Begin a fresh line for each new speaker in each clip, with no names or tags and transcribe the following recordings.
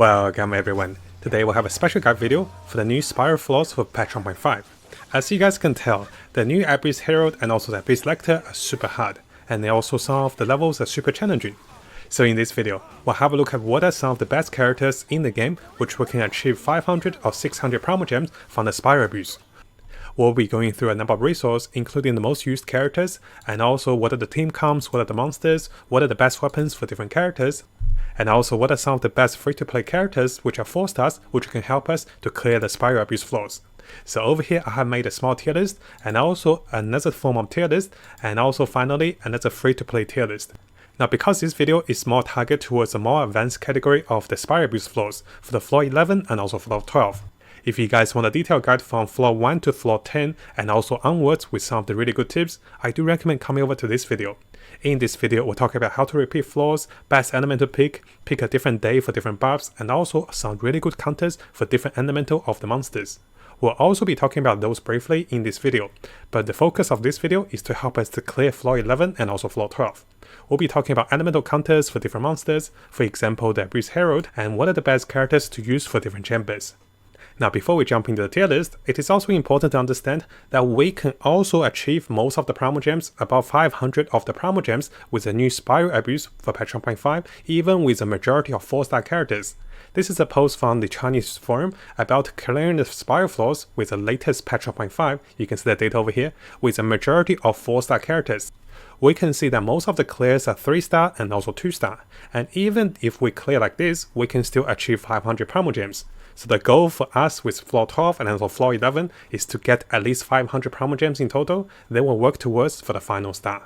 Welcome everyone. Today we'll have a special guide video for the new Spiral flaws for patch 1.5. As you guys can tell, the new Abyss Herald and also the Abyss Lector are super hard, and also some of the levels are super challenging. So in this video, we'll have a look at what are some of the best characters in the game which we can achieve 500 or 600 promo gems from the Spiral Abyss. We'll be going through a number of resources, including the most used characters, and also what are the team comps, what are the monsters, what are the best weapons for different characters, and also what are some of the best free-to-play characters which are 4 stars which can help us to clear the Spiral Abyss flaws. So over here I have made a small tier list, and also another form of tier list, and also finally another free-to-play tier list. Now because this video is more targeted towards a more advanced category of the Spiral Abyss flaws for the floor 11 and also floor 12. If you guys want a detailed guide from floor 1 to floor 10 and also onwards with some of the really good tips, I do recommend coming over to this video. In this video, we'll talk about how to repeat floors, best elemental pick a different day for different buffs, and also some really good counters for different elemental of the monsters. We'll also be talking about those briefly in this video, but the focus of this video is to help us to clear floor 11 and also floor 12. We'll be talking about elemental counters for different monsters, for example the Abyss Herald, and what are the best characters to use for different chambers. Now before we jump into the tier list, it is also important to understand that we can also achieve most of the promo gems, about 500 of the promo gems with the new Spiral Abyss for patch 1.5, even with a majority of 4-star characters. This is a post from the Chinese forum about clearing the Spiral flaws with the latest patch 1.5, you can see the data over here, with a majority of 4-star characters. We can see that most of the clears are 3-star and also 2-star, and even if we clear like this, we can still achieve 500 promo gems. So the goal for us with floor 12 and also floor 11 is to get at least 500 promo gems in total, then we'll work towards for the final star.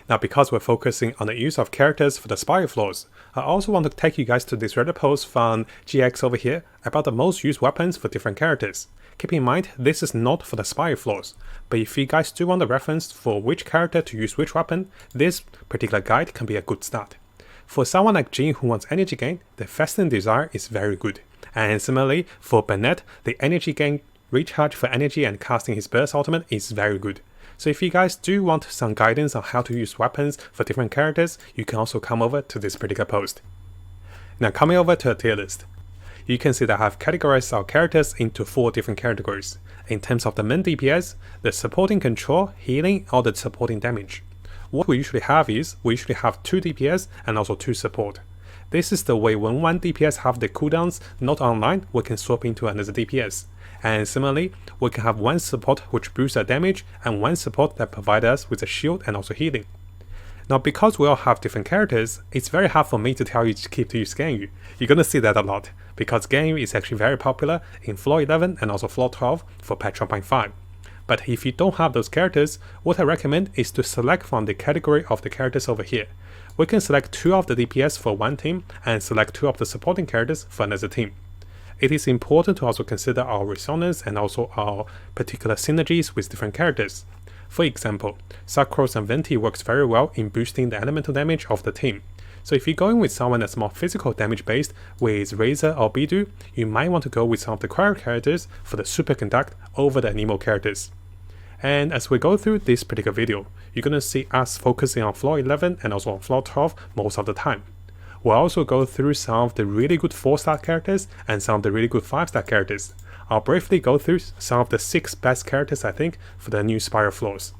Now because we're focusing on the use of characters for the Spiral flaws, I also want to take you guys to this Reddit post from GX over here about the most used weapons for different characters. Keep in mind, this is not for the Spiral flaws, but if you guys do want a reference for which character to use which weapon, this particular guide can be a good start. For someone like Jin who wants energy gain, the Fasting Desire is very good. And similarly, for Bennett, the energy gain recharge for energy and casting his burst ultimate is very good. So if you guys do want some guidance on how to use weapons for different characters, you can also come over to this particular post. Now coming over to a tier list. You can see that I have categorized our characters into 4 different categories. In terms of the main DPS, the supporting control, healing, or the supporting damage. What we usually have is, we usually have 2 DPS and also 2 support. This is the way when one DPS have the cooldowns not online, we can swap into another DPS. And similarly, we can have one support which boosts our damage and one support that provides us with a shield and also healing. Now because we all have different characters, it's very hard for me to tell you to keep to use Ganyu. You're gonna see that a lot, because Ganyu is actually very popular in floor 11 and also floor 12 for patch 1.5. But if you don't have those characters, what I recommend is to select from the category of the characters over here. We can select 2 of the DPS for one team and select 2 of the supporting characters for another team. It is important to also consider our resonance and also our particular synergies with different characters. For example, Sakros and Venti works very well in boosting the elemental damage of the team. So if you're going with someone that's more physical damage based with Razor or Bidu, you might want to go with some of the choir characters for the superconduct over the Anemo characters. And as we go through this particular video, you're going to see us focusing on floor 11 and also on floor 12 most of the time. We'll also go through some of the really good 4-star characters and some of the really good 5-star characters. I'll briefly go through some of the 6 best characters I think for the new Spiral flaws.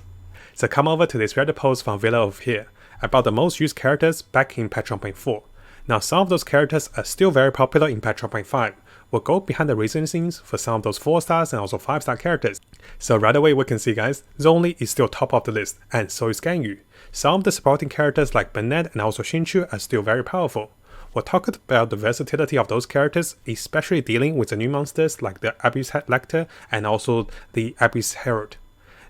So come over to this Reddit post from Villa over here about the most used characters back in patch 1.4. Now some of those characters are still very popular in patch 1.5. We'll go behind the reasonings for some of those 4-stars and also 5-star characters. So right away we can see guys, Zhongli is still top of the list, and so is Ganyu. Some of the supporting characters like Bennett and also Xinchu are still very powerful. We'll talk about the versatility of those characters, especially dealing with the new monsters like the Abyss Lector and also the Abyss Herald.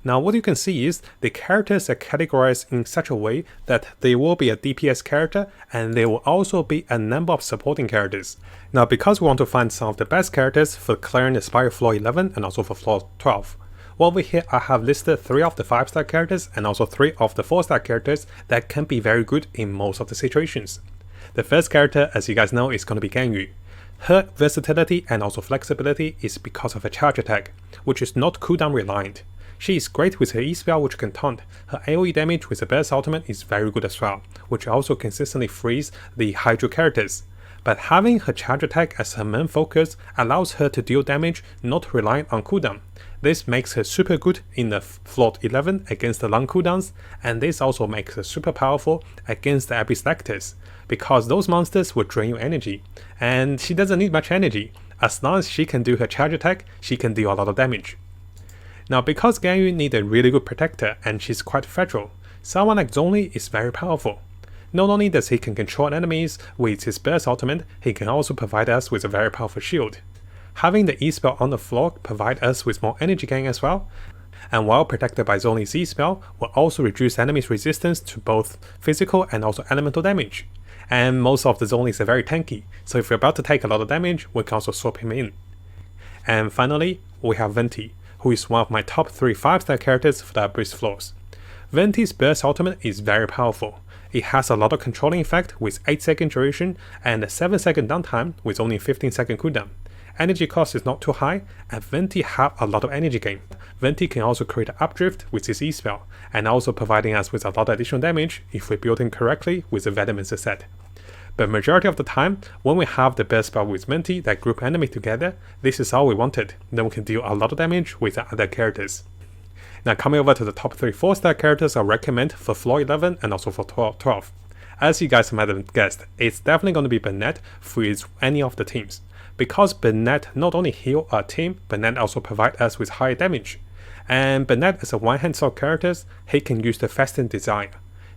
Now what you can see is the characters are categorized in such a way that there will be a DPS character and there will also be a number of supporting characters. Now because we want to find some of the best characters for clearing the Spiral floor 11 and also for floor 12. Well, over here I have listed 3 of the 5-star characters and also 3 of the 4-star characters that can be very good in most of the situations. The first character, as you guys know, is going to be Ganyu. Her versatility and also flexibility is because of her charge attack, which is not cooldown reliant. She is great with her E-spell which can taunt. Her AoE damage with the burst ultimate is very good as well, which also consistently frees the Hydro characters. but having her charge attack as her main focus allows her to deal damage not relying on cooldown. This makes her super good in the Float 11 against the long cooldowns, and this also makes her super powerful against the Abyss Lectors, because those monsters will drain your energy, and she doesn't need much energy. As long as she can do her charge attack, she can deal a lot of damage. Now because Ganyu needs a really good protector and she's quite fragile, someone like Zhongli is very powerful. Not only does he can control enemies with his burst ultimate, he can also provide us with a very powerful shield. Having the E spell on the floor provide us with more energy gain as well, and while protected by Zhongli's E spell will also reduce enemies' resistance to both physical and also elemental damage. And most of the Zhonglis are very tanky, so if you're about to take a lot of damage, we can also swap him in. And finally, we have Venti, who is one of my top 3 5-star characters for the Abyss floors. Venti's burst ultimate is very powerful. It has a lot of controlling effect with 8-second duration and a 7-second downtime with only 15-second cooldown. Energy cost is not too high, and Venti have a lot of energy gain. Venti can also create an updrift with his E spell, and also providing us with a lot of additional damage if we build him correctly with the Vehemence set. But majority of the time, when we have the burst spell with Venti that group enemies together, this is all we wanted, then we can deal a lot of damage with the other characters. Now coming over to the top 3 4-star characters I recommend for floor 11 and also for 12. As you guys might have guessed, it's definitely going to be Burnett for any of the teams. Because Burnett not only heal our team, Burnett also provide us with higher damage. And Burnett as a one-hand sword character, he can use the Fasten Desire.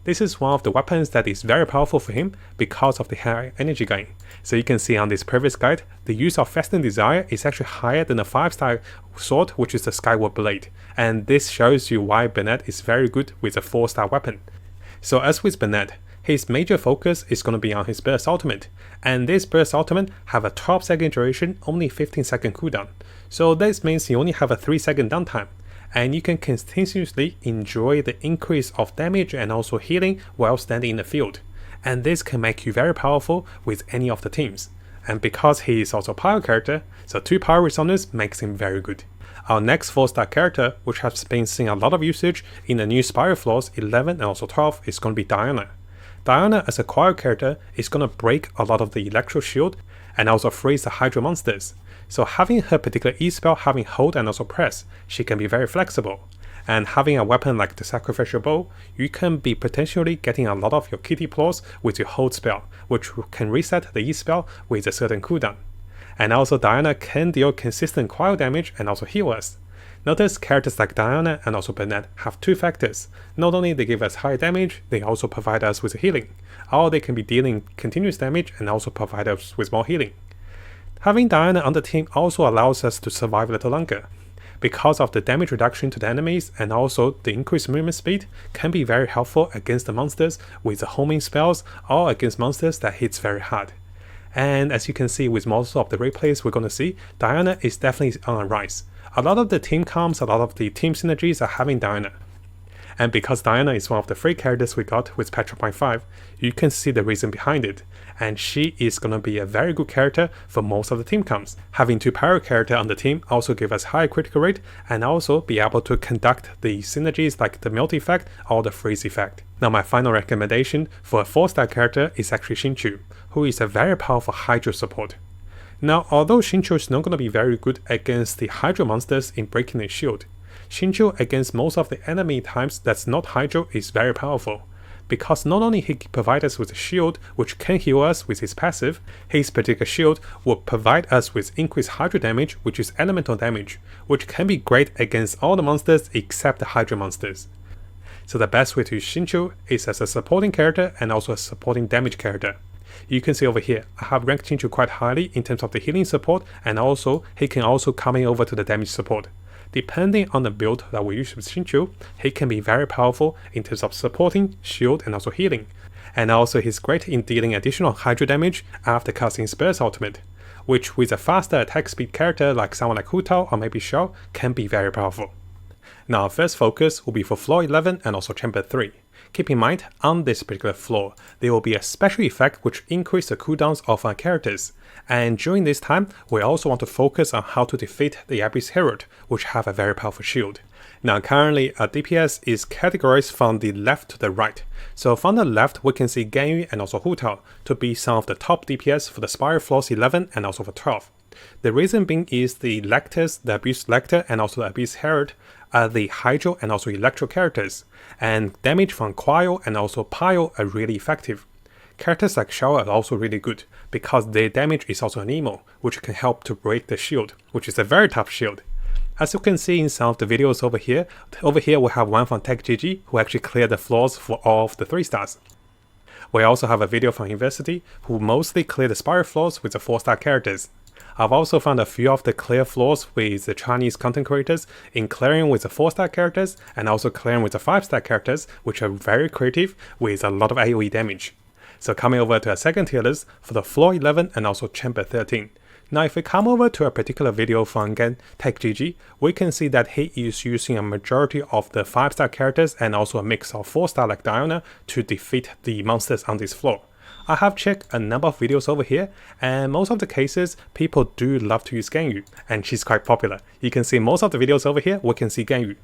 This is one of the weapons that is very powerful for him because of the high energy gain. So you can see on this previous guide, the use of Fasten Desire is actually higher than the 5-star sword, which is the Skyward Blade. And this shows you why Burnett is very good with a 4-star weapon. So as with Burnett, his major focus is going to be on his burst ultimate, and this burst ultimate have a 12-second duration, only 15-second cooldown. So this means you only have a 3-second downtime, and you can continuously enjoy the increase of damage and also healing while standing in the field. And this can make you very powerful with any of the teams. And because he is also a power character, so 2 power resonance makes him very good. Our next 4-star character, which has been seeing a lot of usage in the new Spiral floors 11 and also 12, is going to be Diana. Diana as a quiet character is going to break a lot of the electro shield and also freeze the Hydra monsters. So having her particular E spell having hold and also press, she can be very flexible. And having a weapon like the Sacrificial Bow, you can be potentially getting a lot of your kitty claws with your hold spell, which can reset the E spell with a certain cooldown. And also Diana can deal consistent quiet damage and also heal us. Notice characters like Diana and also Burnett have 2 factors. Not only they give us high damage, they also provide us with healing. Or they can be dealing continuous damage and also provide us with more healing. Having Diana on the team also allows us to survive a little longer. Because of the damage reduction to the enemies and also the increased movement speed can be very helpful against the monsters with the homing spells or against monsters that hits very hard. And as you can see with most of the replays we're going to see, Diana is definitely on a rise. A lot of the team comps, a lot of the team synergies are having Diana. And because Diana is one of the free characters we got with Patch 1.5, you can see the reason behind it. And she is going to be a very good character for most of the team comps. Having 2 power characters on the team also give us high critical rate and also be able to conduct the synergies like the melt effect or the freeze effect. Now my final recommendation for a 4-star character is actually Xingqiu, who is a very powerful Hydra support. Now, although Xingqiu is not going to be very good against the Hydra monsters in breaking the shield, Xingqiu against most of the enemy types that's not Hydra is very powerful. Because not only he provides us with a shield which can heal us with his passive, his particular shield will provide us with increased Hydra damage, which is elemental damage, which can be great against all the monsters except the Hydra monsters. So the best way to use Xingqiu is as a supporting character and also a supporting damage character. You can see over here, I have ranked Xingqiu quite highly in terms of the healing support, and also he can also come in over to the damage support. Depending on the build that we use with Xingqiu, he can be very powerful in terms of supporting, shield and also healing. And also he's great in dealing additional Hydra damage after casting his burst ultimate, which with a faster attack speed character like someone like Hu Tao or maybe Xiao can be very powerful. Now our first focus will be for floor 11 and also chamber 3. Keep in mind, on this particular floor, there will be a special effect which increases the cooldowns of our characters. And during this time, we also want to focus on how to defeat the Abyss Herald, which have a very powerful shield. Now currently a DPS is categorized from the left to the right. So from the left we can see Ganyu and also Hu Tao to be some of the top DPS for the Spire Floors 11 and also for 12. The reason being is the Lectors, the Abuse Lector and also the Abuse Herald are the Hydro and also Electro characters, and damage from Cryo and also Pyro are really effective. Characters like Shao are also really good, because their damage is also an emo, which can help to break the shield, which is a very tough shield. As you can see in some of the videos over here we have one from TechGG who actually cleared the floors for all of the 3 stars. We also have a video from University who mostly cleared the Spire floors with the 4-star characters. I've also found a few of the clear floors with the Chinese content creators in clearing with the 4-star characters and also clearing with the 5-star characters, which are very creative with a lot of AoE damage. So coming over to a second tier list for the floor 11 and also chamber 13. Now if we come over to a particular video from TechGG, we can see that he is using a majority of the 5-star characters and also a mix of 4-star like Diana to defeat the monsters on this floor. I have checked a number of videos over here, and most of the cases people do love to use Ganyu, and she's quite popular. You can see most of the videos over here we can see Ganyu.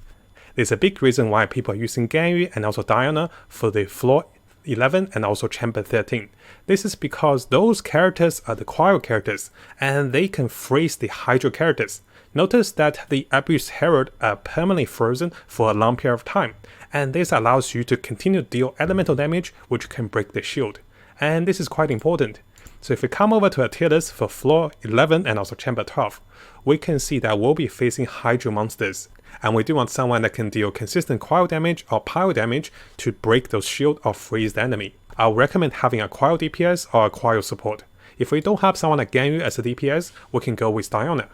There's a big reason why people are using Ganyu and also Diana for the floor 11 and also chamber 13. This is because those characters are the cryo characters and they can freeze the hydro characters. Notice that the Abuse Herald are permanently frozen for a long period of time, and this allows you to continue to deal elemental damage which can break the shield. And this is quite important. So if we come over to a tier list for floor 11 and also chamber 12, we can see that we'll be facing hydro monsters. And we do want someone that can deal consistent cryo damage or pyro damage to break those shield or freeze the enemy. I'll recommend having a cryo DPS or a cryo support. If we don't have someone like Ganyu as a DPS, we can go with Diana.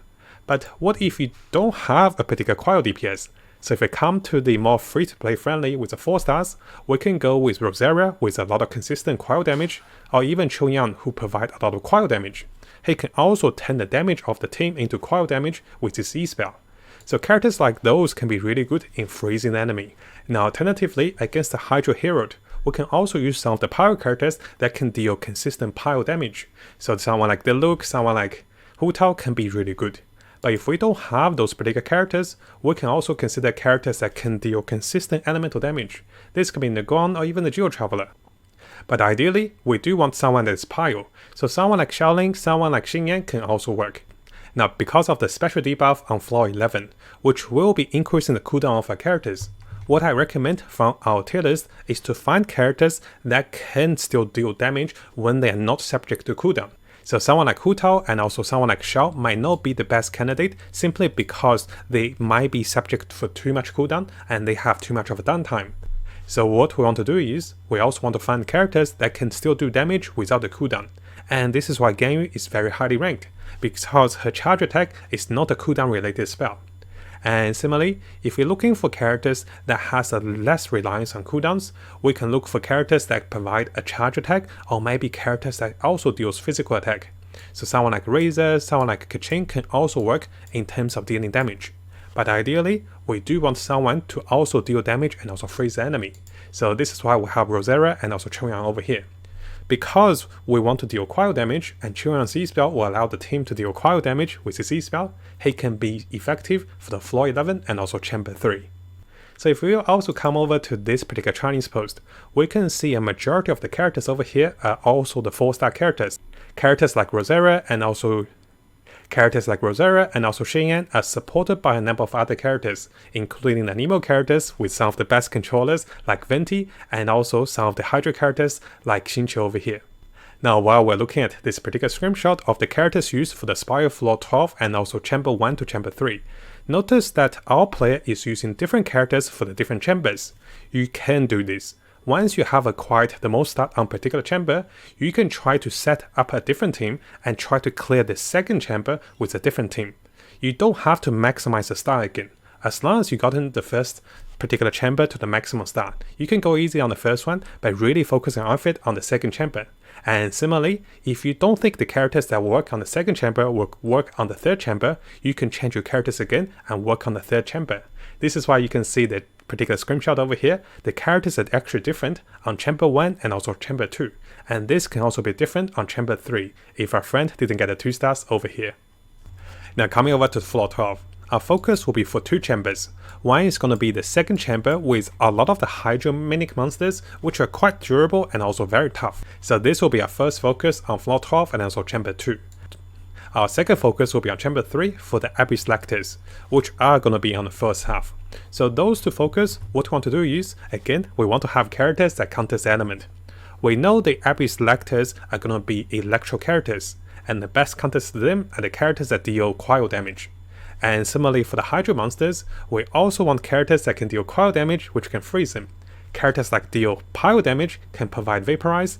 But what if you don't have a particular cryo DPS? So if we come to the more free-to-play friendly with the 4 stars, we can go with Rosaria with a lot of consistent cryo damage, or even Chongyang who provide a lot of cryo damage. He can also turn the damage of the team into cryo damage with his E-spell. So characters like those can be really good in freezing the enemy. Now alternatively, against the Hydro Herald, we can also use some of the pyro characters that can deal consistent pyro damage. So someone like Diluc, someone like Hu Tao can be really good. But if we don't have those particular characters, we can also consider characters that can deal consistent elemental damage. This could be Naguan or even the Geo Traveler. But ideally, we do want someone that is pyro, so someone like Xiaoling, someone like Xingyan can also work. Now because of the special debuff on floor 11, which will be increasing the cooldown of our characters, what I recommend from our tier list is to find characters that can still deal damage when they are not subject to cooldown. So someone like Hu Tao and also someone like Shao might not be the best candidate simply because they might be subject for too much cooldown and they have too much of a downtime. So what we want to do is, we also want to find characters that can still do damage without the cooldown. And this is why Ganyu is very highly ranked, because her charge attack is not a cooldown related spell. And similarly, if we're looking for characters that has a less reliance on cooldowns, we can look for characters that provide a charge attack, or maybe characters that also deals physical attack. So someone like Razor, someone like Keqing can also work in terms of dealing damage. But ideally, we do want someone to also deal damage and also freeze the enemy. So this is why we have Rosaria and also Chongyang over here. Because we want to deal cryo damage, and Chongyang's E-spell will allow the team to deal cryo damage with his E-spell, he can be effective for the floor 11 and also chamber 3. So if we also come over to this particular Chinese post, we can see a majority of the characters over here are also the 4-star characters. Characters like Rosaria and also Xingyan are supported by a number of other characters, including the Nemo characters with some of the best controllers like Venti, and also some of the Hydra characters like Xinqiu over here. Now while we're looking at this particular screenshot of the characters used for the Spire Floor 12 and also Chamber 1 to Chamber 3, notice that our player is using different characters for the different chambers. You can do this. Once you have acquired the most stat on a particular chamber, you can try to set up a different team and try to clear the second chamber with a different team. You don't have to maximize the stat again. As long as you gotten the first particular chamber to the maximum stat, you can go easy on the first one by really focusing on it on the second chamber. And similarly, if you don't think the characters that work on the second chamber will work on the third chamber, you can change your characters again and work on the third chamber. This is why you can see the particular screenshot over here, the characters are actually different on chamber 1 and also chamber 2, and this can also be different on chamber 3 if our friend didn't get the 2 stars over here. Now coming over to floor 12, Our focus will be for 2 chambers. One is going to be the second chamber with a lot of the hydrominic monsters, which are quite durable and also very tough. So this will be our first focus on floor 12 and also chamber 2. Our second focus will be on chamber 3 for the Abyss Lectors, which are going to be on the first half. So those two focus, what we want to do is, again, we want to have characters that contest the element. We know the Abyss Lectors are going to be electro characters, and the best contest to them are the characters that deal cryo damage. And similarly for the Hydro monsters, we also want characters that can deal cryo damage, which can freeze them. Characters that deal pyro damage can provide vaporize,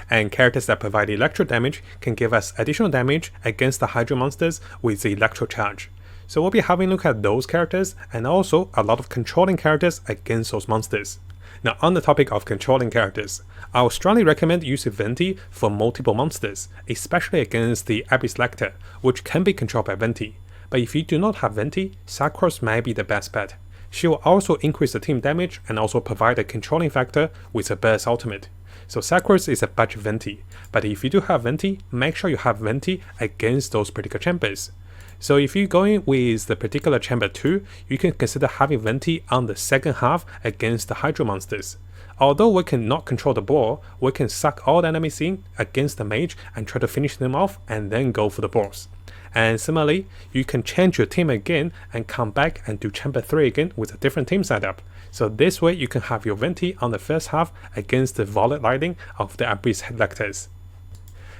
and characters that provide electro damage can give us additional damage against the Hydro monsters with the electro charge. So we'll be having a look at those characters and also a lot of controlling characters against those monsters. Now on the topic of controlling characters, I would strongly recommend using Venti for multiple monsters, especially against the Abyss Lector, which can be controlled by Venti. But if you do not have Venti, Sakros may be the best bet. She will also increase the team damage and also provide a controlling factor with a burst ultimate. So Sakros is a budget Venti, but if you do have Venti, make sure you have Venti against those particular chambers. So if you're going with the particular chamber 2, you can consider having Venti on the second half against the Hydro monsters. Although we cannot control the ball, we can suck all the enemies in against the mage and try to finish them off and then go for the boss. And similarly, you can change your team again and come back and do chamber 3 again with a different team setup. So this way you can have your Venti on the first half against the Violet Lightning of the Abyss Lectors.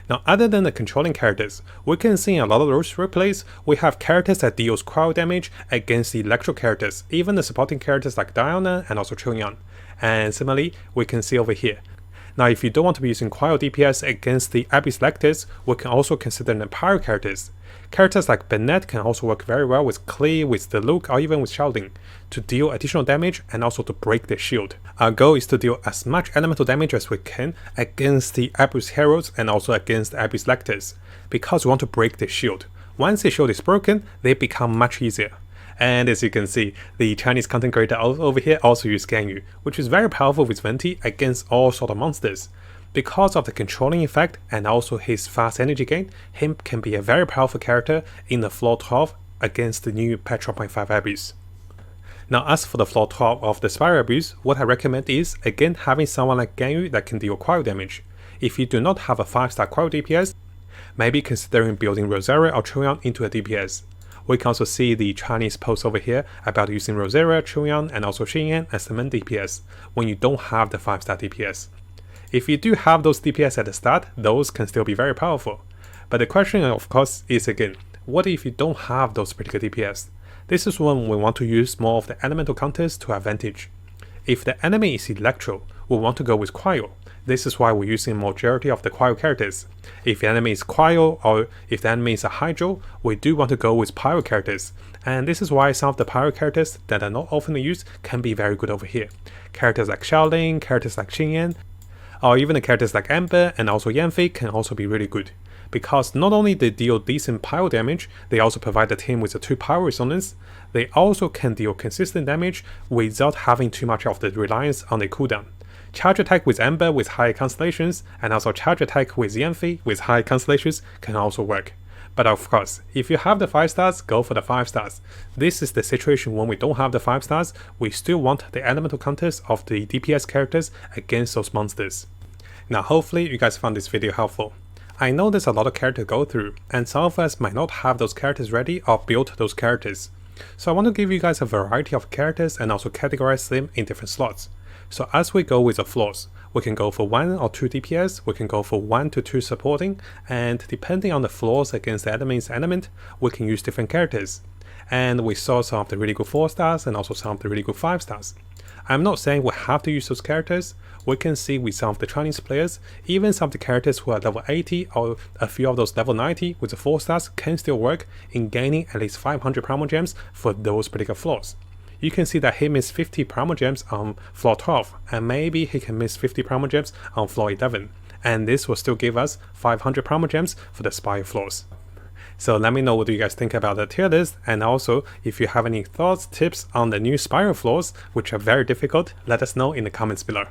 Now other than the controlling characters, we can see in a lot of those replays, we have characters that deals cryo damage against the electro characters, even the supporting characters like Diana and also Chunyan. And similarly, we can see over here. Now if you don't want to be using cryo DPS against the Abyss Lectors, we can also consider the pyro characters. Characters like Bennett can also work very well with Klee, with the Luke, or even with Sheldon, to deal additional damage and also to break their shield. Our goal is to deal as much elemental damage as we can against the Abyss Heralds and also against the Abyss Lectors, because we want to break their shield. Once the shield is broken, they become much easier. And as you can see, the Chinese content creator over here also used Ganyu, which is very powerful with Venti against all sort of monsters. Because of the controlling effect and also his fast energy gain, him can be a very powerful character in the floor 12 against the new patch 1.5 Abyss. Now as for the floor 12 of the Spiral Abyss, what I recommend is again having someone like Ganyu that can deal cryo damage. If you do not have a 5-star cryo DPS, maybe considering building Rosaria or Chunyan into a DPS. We can also see the Chinese post over here about using Rosaria, Chunyan and also Xinyan as the main DPS when you don't have the 5-star DPS. If you do have those DPS at the start, those can still be very powerful. But the question of course is again, what if you don't have those particular DPS? This is when we want to use more of the elemental counters to our advantage. If the enemy is Electro, we want to go with Cryo. This is why we're using majority of the Cryo characters. If the enemy is Cryo or if the enemy is a Hydro, we do want to go with Pyro characters. And this is why some of the Pyro characters that are not often used can be very good over here. Characters like Xiaoling, characters like Xinyan, or even the characters like Amber and also Yanfei can also be really good. Because not only they deal decent pyro damage, they also provide the team with a 2 pyro resonance, they also can deal consistent damage without having too much of the reliance on the cooldown. Charge attack with Amber with high constellations and also charge attack with Yanfei with high constellations can also work. But of course, if you have the 5 stars, go for the 5 stars. This is the situation when we don't have the 5 stars, we still want the elemental counters of the DPS characters against those monsters. Now hopefully you guys found this video helpful. I know there's a lot of character to go through, and some of us might not have those characters ready or built those characters. So I want to give you guys a variety of characters and also categorize them in different slots. So as we go with the floors, we can go for 1 or 2 DPS, we can go for 1 to 2 supporting, and depending on the floors against the enemy's element, we can use different characters. And we saw some of the really good 4 stars and also some of the really good 5 stars. I'm not saying we have to use those characters. We can see with some of the Chinese players, even some of the characters who are level 80 or a few of those level 90 with the 4 stars can still work in gaining at least 500 Primal Gems for those particular floors. You can see that he missed 50 Primal Gems on floor 12, and maybe he can miss 50 Primal Gems on floor 11, and this will still give us 500 Primal Gems for the Spire floors. So let me know what you guys think about the tier list, and also if you have any thoughts, tips on the new Spiral floors, which are very difficult, let us know in the comments below.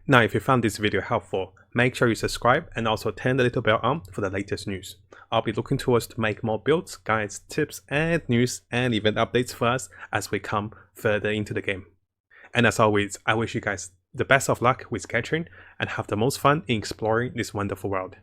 Now if you found this video helpful, Make sure you subscribe and also turn the little bell on for the latest news. I'll be looking towards to make more builds, guides, tips, and news and event updates for us as we come further into the game. And as always, I wish you guys the best of luck with Genshin and have the most fun in exploring this wonderful world.